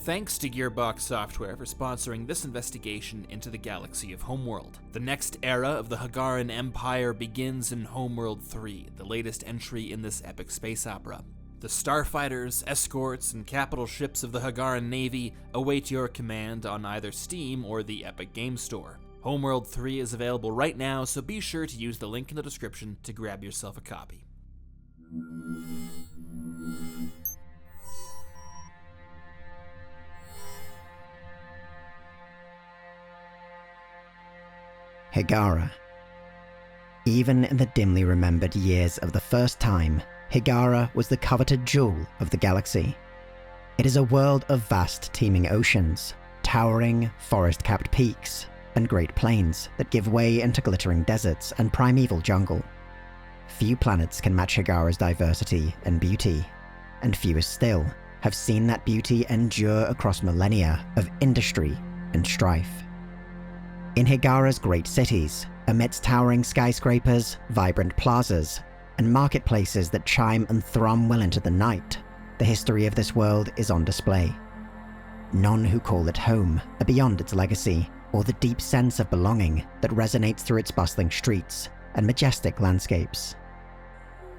Thanks to Gearbox Software for sponsoring this investigation into the galaxy of Homeworld. The next era of the Hiigaran Empire begins in Homeworld 3, the latest entry in this epic space opera. The starfighters, escorts, and capital ships of the Hiigaran Navy await your command on either Steam or the Epic Game Store. Homeworld 3 is available right now, so be sure to use the link in the description to grab yourself a copy. Hiigara. Even in the dimly remembered years of the first time, Hiigara was the coveted jewel of the galaxy. It is a world of vast teeming oceans, towering, forest-capped peaks, and great plains that give way into glittering deserts and primeval jungle. Few planets can match Hiigara's diversity and beauty, and fewer still have seen that beauty endure across millennia of industry and strife. In Hiigara's great cities, amidst towering skyscrapers, vibrant plazas, and marketplaces that chime and thrum well into the night, the history of this world is on display. None who call it home are beyond its legacy, or the deep sense of belonging that resonates through its bustling streets and majestic landscapes.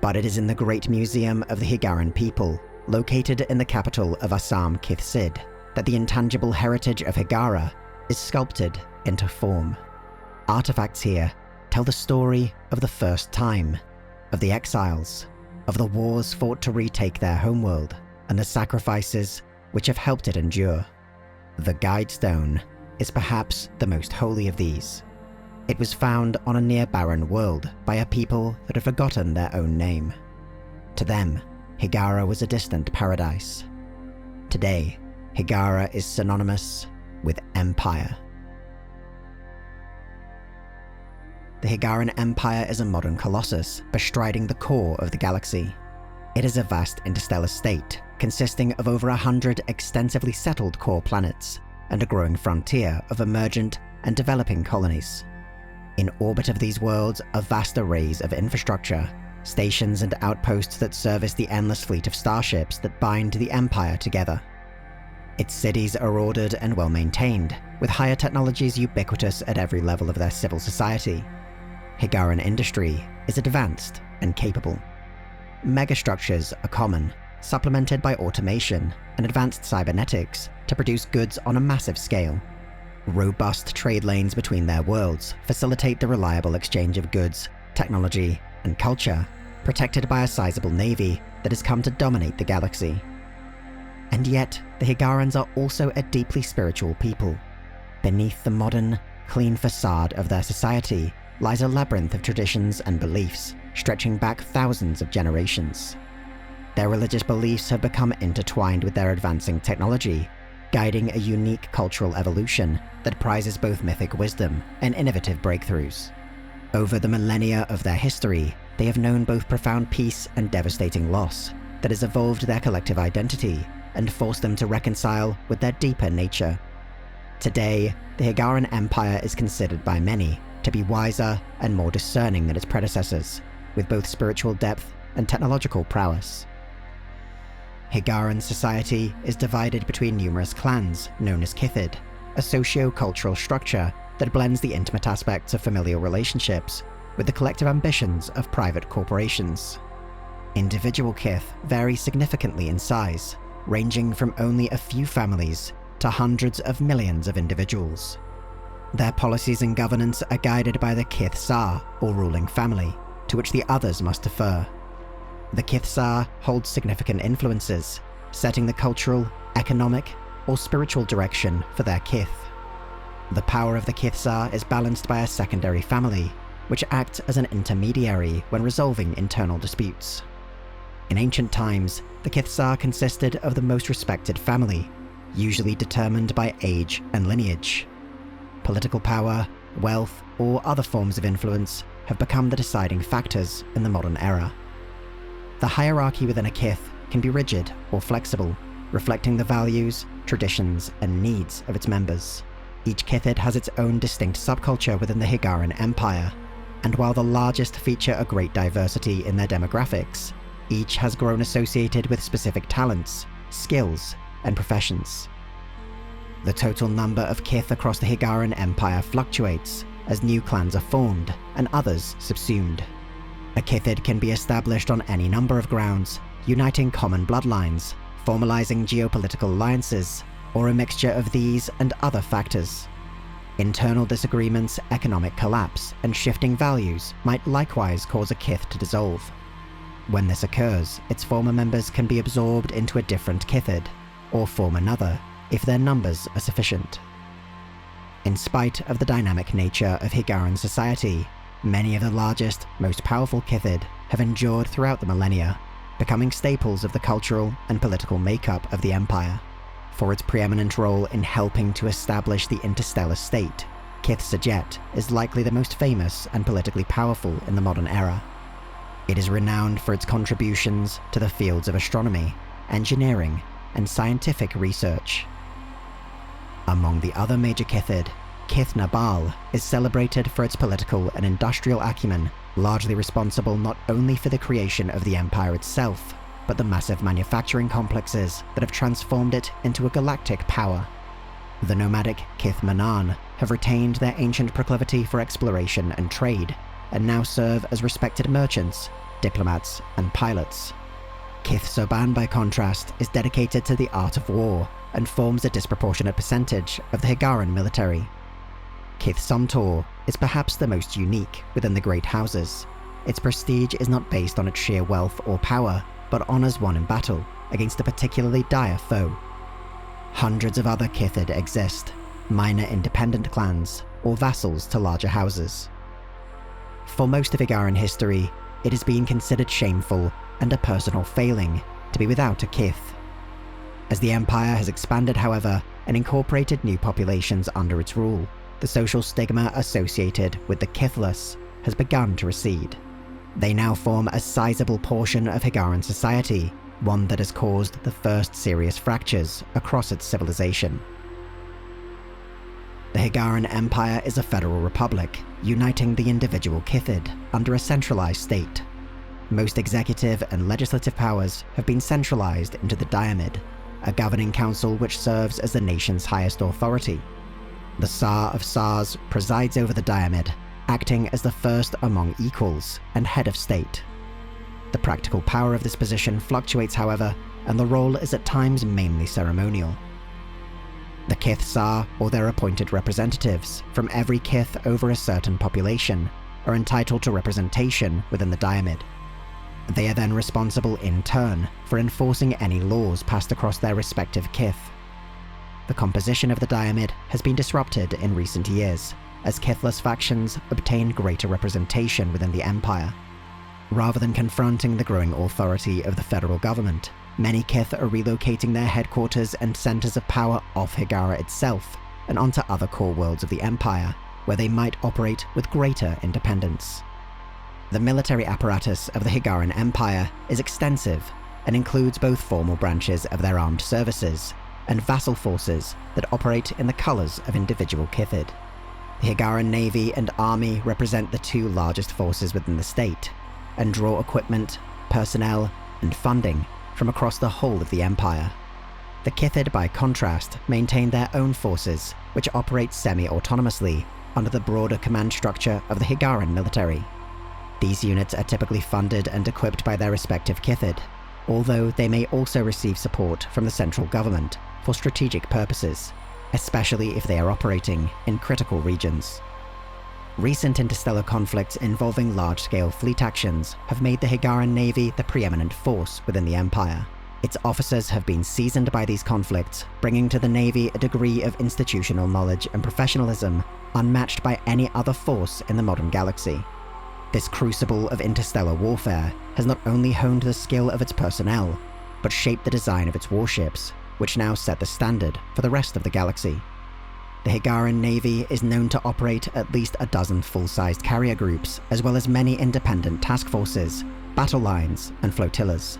But it is in the Great Museum of the Hiigaran people, located in the capital of Assam, Kithsid, that the intangible heritage of Hiigara is sculpted into form. Artifacts here tell the story of the first time, of the exiles, of the wars fought to retake their homeworld, and the sacrifices which have helped it endure. The Guide Stone is perhaps the most holy of these. It was found on a near barren world by a people that had forgotten their own name. To them, Hiigara was a distant paradise. Today, Hiigara is synonymous with empire. The Hiigaran Empire is a modern colossus bestriding the core of the galaxy. It is a vast interstellar state consisting of over 100 extensively settled core planets and a growing frontier of emergent and developing colonies. In orbit of these worlds are vast arrays of infrastructure, stations and outposts that service the endless fleet of starships that bind the Empire together. Its cities are ordered and well maintained, with higher technologies ubiquitous at every level of their civil society. Hiigaran industry is advanced and capable. Megastructures are common, supplemented by automation and advanced cybernetics to produce goods on a massive scale. Robust trade lanes between their worlds facilitate the reliable exchange of goods, technology, and culture, protected by a sizable navy that has come to dominate the galaxy. And yet, the Hiigarans are also a deeply spiritual people. Beneath the modern, clean facade of their society lies a labyrinth of traditions and beliefs, stretching back thousands of generations. Their religious beliefs have become intertwined with their advancing technology, guiding a unique cultural evolution that prizes both mythic wisdom and innovative breakthroughs. Over the millennia of their history, they have known both profound peace and devastating loss that has evolved their collective identity and forced them to reconcile with their deeper nature. Today, the Hiigaran Empire is considered by many to be wiser and more discerning than its predecessors, with both spiritual depth and technological prowess. Hiigaran society is divided between numerous clans known as Kithid, a socio-cultural structure that blends the intimate aspects of familial relationships with the collective ambitions of private corporations. Individual kith vary significantly in size, ranging from only a few families to hundreds of millions of individuals. Their policies and governance are guided by the Kith Sar, or ruling family, to which the others must defer. The Kith Sar holds significant influences, setting the cultural, economic, or spiritual direction for their kith. The power of the Kith Sar is balanced by a secondary family, which acts as an intermediary when resolving internal disputes. In ancient times, the Kith Sar consisted of the most respected family, usually determined by age and lineage. Political power, wealth, or other forms of influence have become the deciding factors in the modern era. The hierarchy within a kith can be rigid or flexible, reflecting the values, traditions, and needs of its members. Each kithid has its own distinct subculture within the Hiigaran Empire, and while the largest feature a great diversity in their demographics, each has grown associated with specific talents, skills, and professions. The total number of Kith across the Hiigaran Empire fluctuates as new clans are formed and others subsumed. A Kithid can be established on any number of grounds, uniting common bloodlines, formalizing geopolitical alliances, or a mixture of these and other factors. Internal disagreements, economic collapse, and shifting values might likewise cause a Kith to dissolve. When this occurs, its former members can be absorbed into a different Kithid, or form another, if their numbers are sufficient. In spite of the dynamic nature of Hiigaran society, many of the largest, most powerful Kithid have endured throughout the millennia, becoming staples of the cultural and political makeup of the Empire. For its preeminent role in helping to establish the interstellar state, Kith Sajet is likely the most famous and politically powerful in the modern era. It is renowned for its contributions to the fields of astronomy, engineering, and scientific research. Among the other major Kithid, Kith Nabal is celebrated for its political and industrial acumen, largely responsible not only for the creation of the Empire itself, but the massive manufacturing complexes that have transformed it into a galactic power. The nomadic Kith Manan have retained their ancient proclivity for exploration and trade, and now serve as respected merchants, diplomats, and pilots. Kith Soban, by contrast, is dedicated to the art of war, and forms a disproportionate percentage of the Hiigaran military. Kith Somtor is perhaps the most unique within the great houses. Its prestige is not based on its sheer wealth or power, but honours won in battle against a particularly dire foe. Hundreds of other Kithid exist, minor independent clans, or vassals to larger houses. For most of Hiigaran history, it has been considered shameful and a personal failing to be without a Kith. As the Empire has expanded, however, and incorporated new populations under its rule, the social stigma associated with the Kithless has begun to recede. They now form a sizable portion of Hiigaran society, one that has caused the first serious fractures across its civilization. The Hiigaran Empire is a federal republic, uniting the individual Kithid under a centralized state. Most executive and legislative powers have been centralized into the Diamid, a governing council which serves as the nation's highest authority. The Tsar of Tsars presides over the Diamid, acting as the first among equals and head of state. The practical power of this position fluctuates, however, and the role is at times mainly ceremonial. The Kith Tsar, or their appointed representatives, from every Kith over a certain population, are entitled to representation within the Diamid. They are then responsible in turn for enforcing any laws passed across their respective Kith. The composition of the Diamid has been disrupted in recent years, as Kithless factions obtain greater representation within the Empire. Rather than confronting the growing authority of the federal government, many Kith are relocating their headquarters and centers of power off Hiigara itself and onto other core worlds of the Empire, where they might operate with greater independence. The military apparatus of the Hiigaran Empire is extensive and includes both formal branches of their armed services and vassal forces that operate in the colours of individual Kithid. The Hiigaran Navy and Army represent the two largest forces within the state, and draw equipment, personnel, and funding from across the whole of the Empire. The Kithid, by contrast, maintain their own forces, which operate semi-autonomously under the broader command structure of the Hiigaran military. These units are typically funded and equipped by their respective Kithid, although they may also receive support from the central government for strategic purposes, especially if they are operating in critical regions. Recent interstellar conflicts involving large-scale fleet actions have made the Hiigaran Navy the preeminent force within the Empire. Its officers have been seasoned by these conflicts, bringing to the Navy a degree of institutional knowledge and professionalism unmatched by any other force in the modern galaxy. This crucible of interstellar warfare has not only honed the skill of its personnel, but shaped the design of its warships, which now set the standard for the rest of the galaxy. The Hiigaran Navy is known to operate at least a dozen full-sized carrier groups, as well as many independent task forces, battle lines, and flotillas.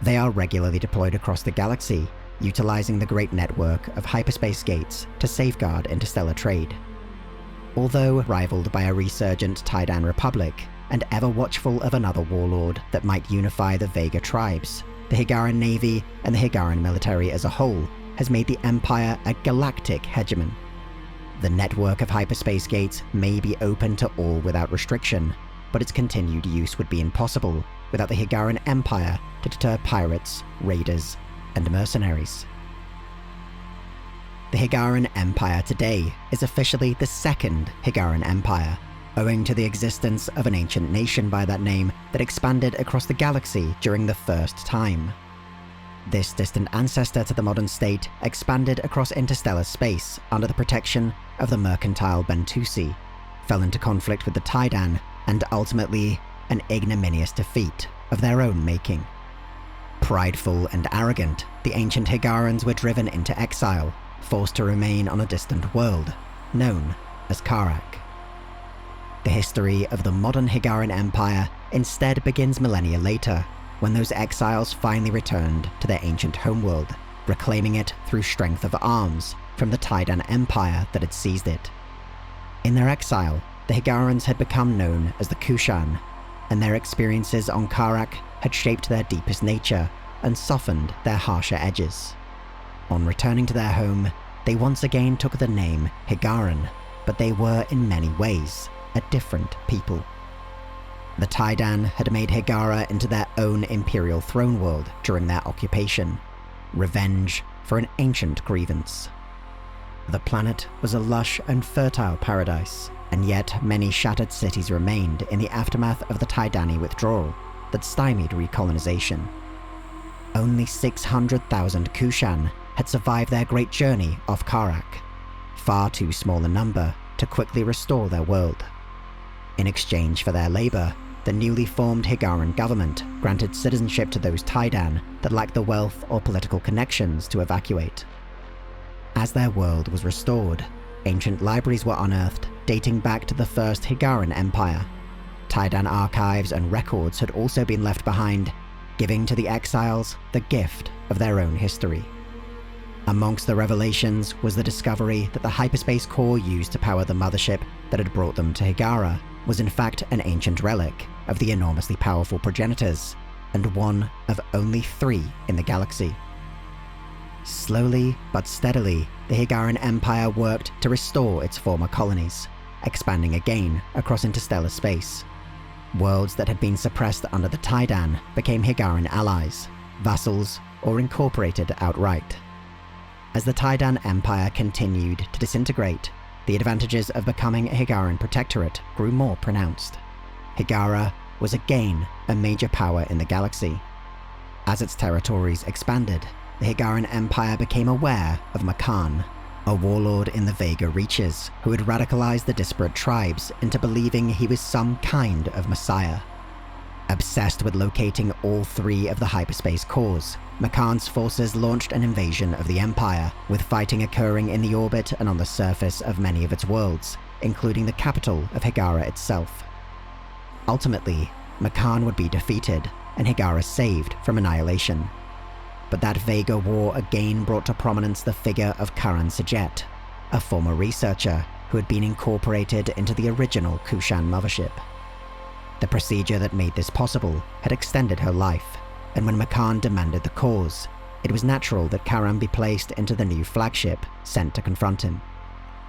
They are regularly deployed across the galaxy, utilizing the great network of hyperspace gates to safeguard interstellar trade. Although rivaled by a resurgent Taidan Republic, and ever watchful of another warlord that might unify the Vaga tribes, the Hiigaran Navy and the Hiigaran military as a whole has made the Empire a galactic hegemon. The network of hyperspace gates may be open to all without restriction, but its continued use would be impossible without the Hiigaran Empire to deter pirates, raiders, and mercenaries. The Hiigaran Empire today is officially the second Hiigaran Empire, owing to the existence of an ancient nation by that name that expanded across the galaxy during the first time. This distant ancestor to the modern state expanded across interstellar space under the protection of the mercantile Bentusi, fell into conflict with the Taidan, and ultimately an ignominious defeat of their own making. Prideful and arrogant, the ancient Hiigarans were driven into exile, forced to remain on a distant world, known as Karak. The history of the modern Hiigaran Empire instead begins millennia later, when those exiles finally returned to their ancient homeworld, reclaiming it through strength of arms from the Taidan Empire that had seized it. In their exile, the Hiigarans had become known as the Kushan, and their experiences on Karak had shaped their deepest nature and softened their harsher edges. On returning to their home, they once again took the name Hiigaran, but they were in many ways a different people. The Taidan had made Hiigara into their own imperial throne world during their occupation, revenge for an ancient grievance. The planet was a lush and fertile paradise, and yet many shattered cities remained in the aftermath of the Taidani withdrawal that stymied recolonization. Only 600,000 Kushan had survived their great journey off Karak, far too small a number to quickly restore their world. In exchange for their labor, the newly formed Hiigaran government granted citizenship to those Taidan that lacked the wealth or political connections to evacuate. As their world was restored, ancient libraries were unearthed dating back to the first Hiigaran Empire. Taidan archives and records had also been left behind, giving to the exiles the gift of their own history. Amongst the revelations was the discovery that the hyperspace core used to power the mothership that had brought them to Hiigara was in fact an ancient relic of the enormously powerful progenitors, and one of only 3 in the galaxy. Slowly but steadily, the Hiigaran Empire worked to restore its former colonies, expanding again across interstellar space. Worlds that had been suppressed under the Taidan became Hiigaran allies, vassals, or incorporated outright. As the Taidan Empire continued to disintegrate, the advantages of becoming a Hiigaran protectorate grew more pronounced. Hiigara was again a major power in the galaxy. As its territories expanded, the Hiigaran Empire became aware of Makan, a warlord in the Vaga reaches who had radicalized the disparate tribes into believing he was some kind of messiah. Obsessed with locating all 3 of the hyperspace cores, Makan's forces launched an invasion of the Empire, with fighting occurring in the orbit and on the surface of many of its worlds, including the capital of Hiigara itself. Ultimately, Makan would be defeated, and Hiigara saved from annihilation. But that Vaga war again brought to prominence the figure of Karan Sajet, a former researcher who had been incorporated into the original Kushan mothership. The procedure that made this possible had extended her life, and when Makan demanded the cause, it was natural that Karan be placed into the new flagship sent to confront him.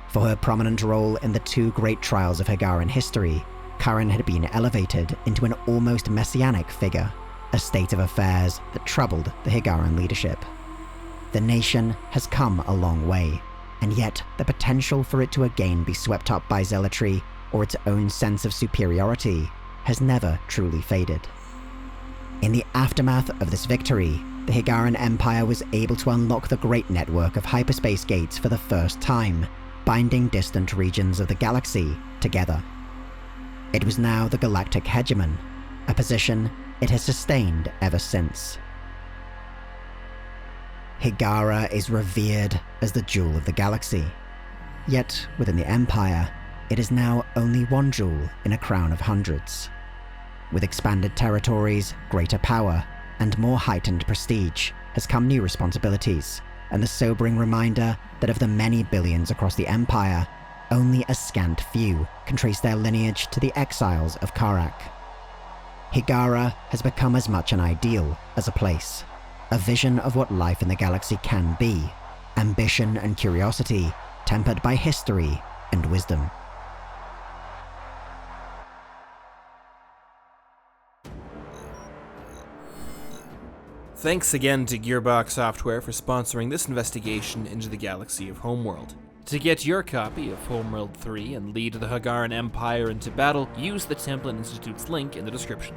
For her prominent role in the 2 great trials of Hiigaran history, Karan had been elevated into an almost messianic figure, a state of affairs that troubled the Hiigaran leadership. The nation has come a long way, and yet the potential for it to again be swept up by zealotry or its own sense of superiority has never truly faded. In the aftermath of this victory, the Hiigaran Empire was able to unlock the great network of hyperspace gates for the first time, binding distant regions of the galaxy together. It was now the galactic hegemon, a position it has sustained ever since. Hiigara is revered as the jewel of the galaxy, yet within the Empire, it is now only one jewel in a crown of hundreds. With expanded territories, greater power, and more heightened prestige has come new responsibilities, and the sobering reminder that of the many billions across the Empire, only a scant few can trace their lineage to the exiles of Karak. Hiigara has become as much an ideal as a place, a vision of what life in the galaxy can be, ambition and curiosity, tempered by history and wisdom. Thanks again to Gearbox Software for sponsoring this investigation into the galaxy of Homeworld. To get your copy of Homeworld 3 and lead the Hiigaran Empire into battle, use the Templin Institute's link in the description.